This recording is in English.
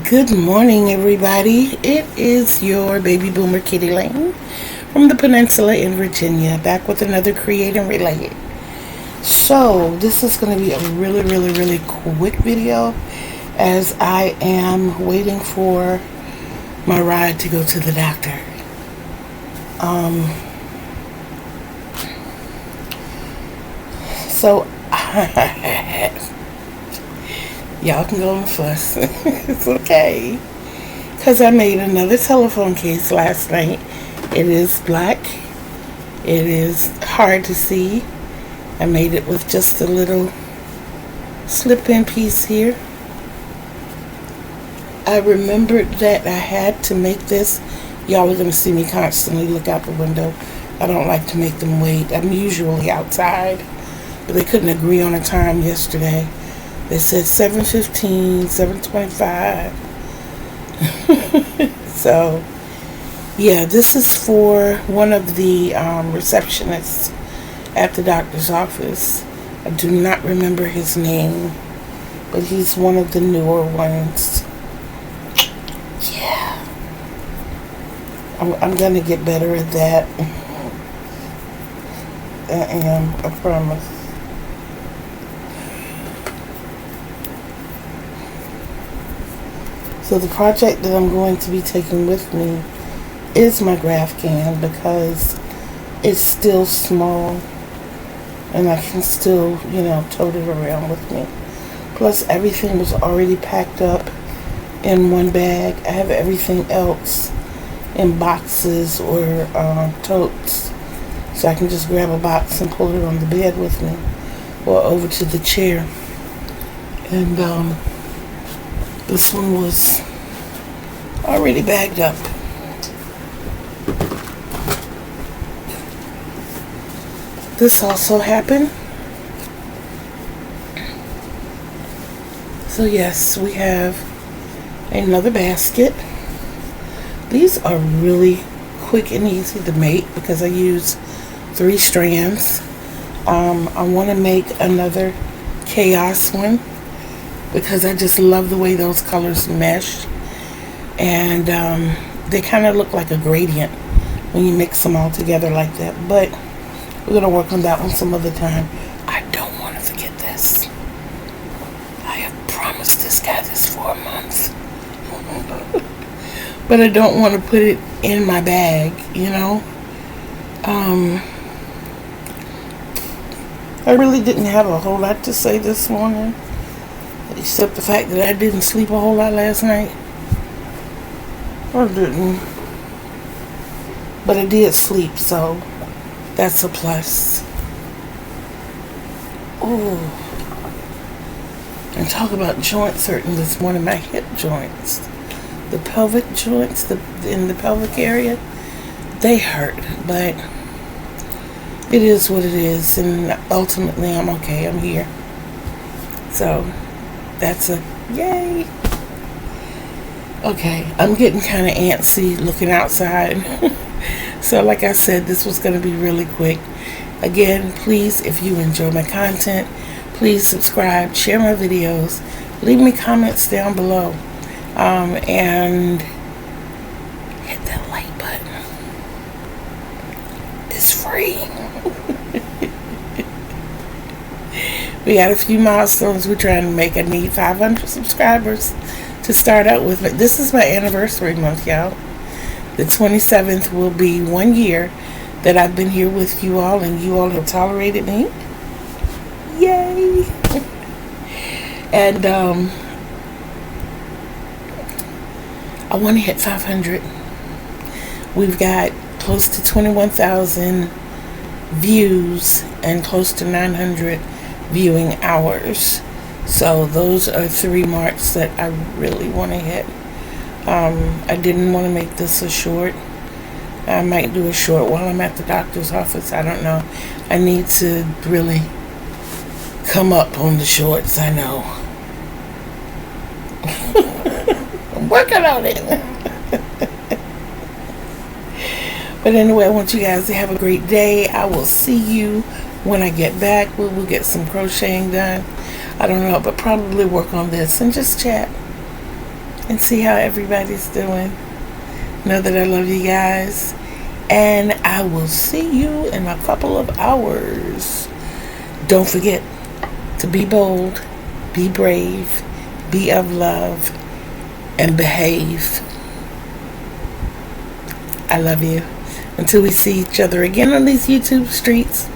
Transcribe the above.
Good morning, everybody. It is your baby boomer Kitty Lane from the Peninsula in Virginia, back with another Create and Relate. So, this is going to be a really quick video as I am waiting for my ride to go to the doctor. So, y'all can go on the fuss. It's okay. Because I made another telephone case last night. It is black. It is hard to see. I made it with just a little slip-in piece here. I remembered that I had to make this. Y'all are going to see me constantly look out the window. I don't like to make them wait. I'm usually outside. But they couldn't agree on a time yesterday. They said 7:15, 7:25. So, yeah, this is for one of the receptionists at the doctor's office. I do not remember his name, but he's one of the newer ones. Yeah. I'm going to get better at that. I am, I promise. So the project that I'm going to be taking with me is my graph can because it's still small and I can still, tote it around with me. Plus everything was already packed up in one bag. I have everything else in boxes or totes. So I can just grab a box and pull it on the bed with me or over to the chair. And this one was already bagged up. This also happened. So yes, we have another basket. These are really quick and easy to make because I use 3 strands. I want to make another chaos one because I just love the way those colors mesh, and they kind of look like a gradient when you mix them all together like that. But we're going to work on that one some other time. I don't want to forget this. I have promised this guy this for a month. But I don't want to put it in my bag, I really didn't have a whole lot to say this morning, except the fact that I didn't sleep a whole lot last night. I didn't. But I did sleep, so that's a plus. Ooh. And talk about joints hurting this morning. My hip joints. The pelvic joints in the pelvic area, they hurt. But it is what it is. And ultimately, I'm okay. I'm here. So, that's a yay. Okay, I'm getting kind of antsy looking outside. So like I said, this was going to be really quick. Again, please, if you enjoy my content, please subscribe, share my videos, leave me comments down below, and hit that like button. It's free. We got a few milestones we're trying to make. I need 500 subscribers to start out with. But this is my anniversary month, y'all. The 27th will be 1 year that I've been here with you all, and you all have tolerated me. Yay! And I want to hit 500. We've got close to 21,000 views and close to 900 viewing hours. So those are 3 marks that I really want to hit. I didn't want to make this a short. I might do a short while I'm at the doctor's office. I don't know. I need to really come up on the shorts, I know. I'm working on it. But anyway, I want you guys to have a great day. I will see you when I get back. We'll get some crocheting done. I don't know, but probably work on this and just chat. and see how everybody's doing. Know that I love you guys. And I will see you in a couple of hours. Don't forget to be bold, be brave, be of love, and behave. I love you. Until we see each other again on these YouTube streets.